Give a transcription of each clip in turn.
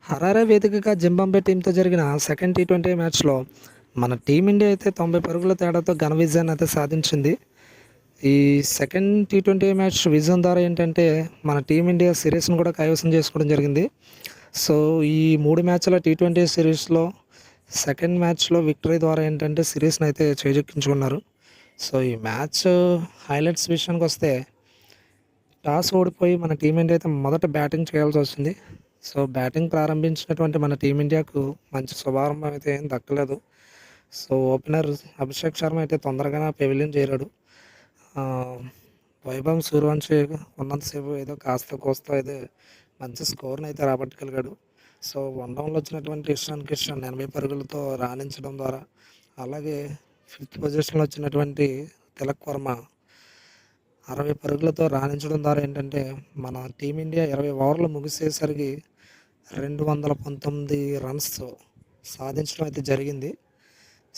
Harare వేదికగా Zimbabwe టీంతో జరిగిన సెకండ్ టీ20 మ్యాచ్లో మన టీమిండియా అయితే 90 పరుగుల తేడాతో ఘన విజయాన్ని అయితే సాధించింది. ఈ సెకండ్ టీ20 మ్యాచ్ విజయం ద్వారా ఏంటంటే మన టీమిండియా సిరీస్ను కూడా కైవసం చేసుకోవడం జరిగింది. సో ఈ 3 మ్యాచ్ల టీ20 సిరీస్లో సెకండ్ మ్యాచ్లో విక్టరీ ద్వారా ఏంటంటే సిరీస్ని అయితే చేజెక్కించుకున్నారు. సో ఈ మ్యాచ్ హైలైట్స్ విషయానికి వస్తే టాస్ ఓడిపోయి మన టీమిండియా అయితే మొదట బ్యాటింగ్ చేయాల్సి వచ్చింది. సో బ్యాటింగ్ ప్రారంభించినటువంటి మన టీమిండియాకు మంచి శుభారంభం అయితే ఏం దక్కలేదు. సో ఓపెనర్ అభిషేక్ శర్మ అయితే తొందరగానే పెవిలియన్ చేరాడు. వైభవ్ సూర్యవంశీ ఉన్నంతసేపు ఏదో కాస్త కోస్త అయితే మంచి స్కోర్ని అయితే రాబట్టగలిగాడు. సో వన్ డౌన్లో వచ్చినటువంటి ఇషాన్ కిషన్ 80 పరుగులతో రాణించడం ద్వారా, అలాగే 5th పొజిషన్లో వచ్చినటువంటి తిలక్ వర్మ 60 పరుగులతో రాణించడం ద్వారా ఏంటంటే మన టీమిండియా 20 ఓవర్లు ముగిసేసరికి 219 రన్స్ సాధించడం అయితే జరిగింది.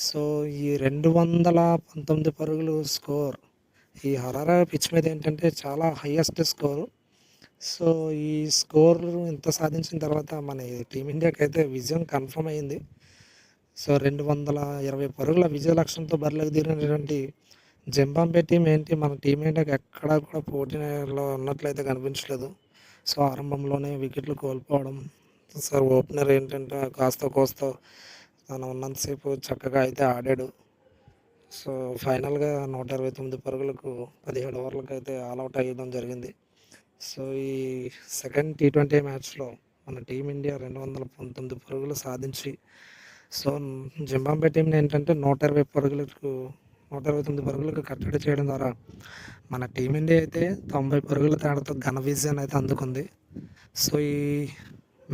సో ఈ 219 పరుగులు స్కోర్ ఈ హరారే పిచ్ మీద ఏంటంటే చాలా హైయెస్ట్ స్కోరు. సో ఈ స్కోర్ ఇంత సాధించిన తర్వాత మన టీమిండియాకి అయితే విజయం కన్ఫర్మ్ అయింది. సో 220 పరుగుల విజయ లక్ష్యంతో బరిలోకి దిగినటువంటి జింబాబ్వే టీం ఏంటి మన టీమిండియాకి ఎక్కడా కూడా పోటీలో ఉన్నట్లయితే కనిపించలేదు. సో ఆరంభంలోనే వికెట్లు కోల్పోవడం, సో ఓపెనర్ ఏంటంటే కాస్త కోస్త తను ఉన్నంతసేపు చక్కగా అయితే ఆడాడు. సో ఫైనల్గా 129 పరుగులకు 17 ఓవర్లకు అయితే ఆల్అవుట్ అయ్యడం జరిగింది. సో ఈ సెకండ్ టీ20 మ్యాచ్లో మన టీమిండియా 219 పరుగులు సాధించి సో జింబాబ్వే టీంని ఏంటంటే 129 పరుగులకు కట్టడి చేయడం ద్వారా మన టీమిండియా అయితే 90 పరుగుల తేడాతో ఘన విజయాన్ని అయితే అందుకుంది. సో ఈ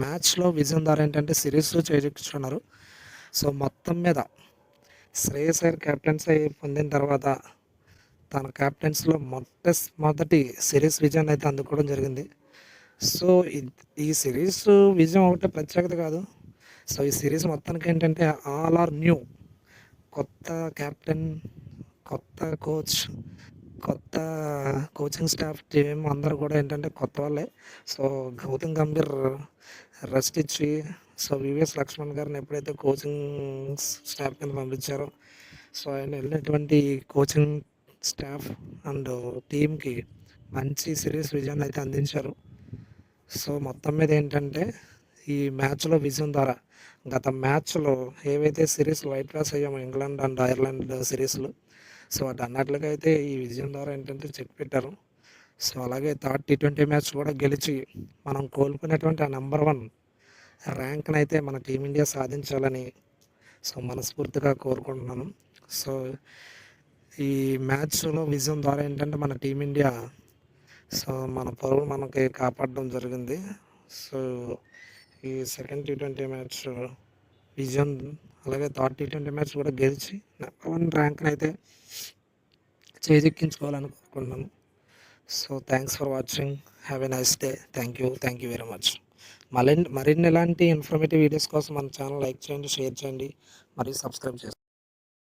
మ్యాచ్లో విజయం ద్వారా ఏంటంటే సిరీస్ చేజిక్కించుకున్నారు. సో మొత్తం మీద శ్రేయస్ అయ్యర్ కెప్టెన్సీ పొందిన తర్వాత తన క్యాప్టెన్సీలో మొదటి సిరీస్ విజయాన్ని అయితే అందుకోవడం జరిగింది. సో ఈ సిరీస్ విజయం ఒకటే ప్రత్యేకత కాదు. సో ఈ సిరీస్ మొత్తానికి ఏంటంటే ఆల్ ఆర్ న్యూ, కొత్త కెప్టెన్, కొత్త కోచ్, కొత్త కోచింగ్ స్టాఫ్ టీం అందరూ కూడా ఏంటంటే కొత్త వాళ్ళే. సో గౌతమ్ గంభీర్ రెస్ట్ ఇచ్చి సో వివిఎస్ లక్ష్మణ్ గారిని ఎప్పుడైతే కోచింగ్ స్టాఫ్ కింద పంపించారో సో ఆయన వెళ్ళినటువంటి కోచింగ్ స్టాఫ్ అండ్ టీంకి మంచి సిరీస్ విజయాన్ని అయితే అందించారు. సో మొత్తం మీద ఏంటంటే ఈ మ్యాచ్లో విజయం ద్వారా గత మ్యాచ్లో ఏవైతే సిరీస్ వైట్ వాష్ అయ్యామో ఇంగ్లాండ్ అండ్ ఐర్లాండ్ సిరీస్లు, సో అన్నట్లుగా అయితే ఈ విజయం ద్వారా ఏంటంటే చెక్ పెట్టారు. సో అలాగే థర్డ్ టీ20 మ్యాచ్ కూడా గెలిచి మనం కోల్పోయినటువంటి ఆ నెంబర్ 1 ర్యాంక్ని అయితే మన టీమిండియా సాధించాలని సో మనస్ఫూర్తిగా కోరుకుంటున్నాను. సో ఈ మ్యాచ్లో విజయం ద్వారా ఏంటంటే మన టీమిండియా సో మన పరువు మనకి కాపాడడం జరిగింది. సో ఈ సెకండ్ టీ20 మ్యాచ్ విజయం, అలాగే థర్డ్ టీ20 మ్యాచ్ కూడా గెలిచి నెంబర్ 1 ర్యాంక్ని అయితే చేజిక్కించుకోవాలని కోరుకుంటున్నాను. So thanks for watching. Have a nice day. Thank you very much. మరిన్ని ఇలాంటి ఇన్ఫర్మేటివ్ వీడియోస్ కోసం మన ఛానల్ లైక్ చేయండి, షేర్ చేయండి మరియు సబ్స్క్రైబ్ చేసుకోండి.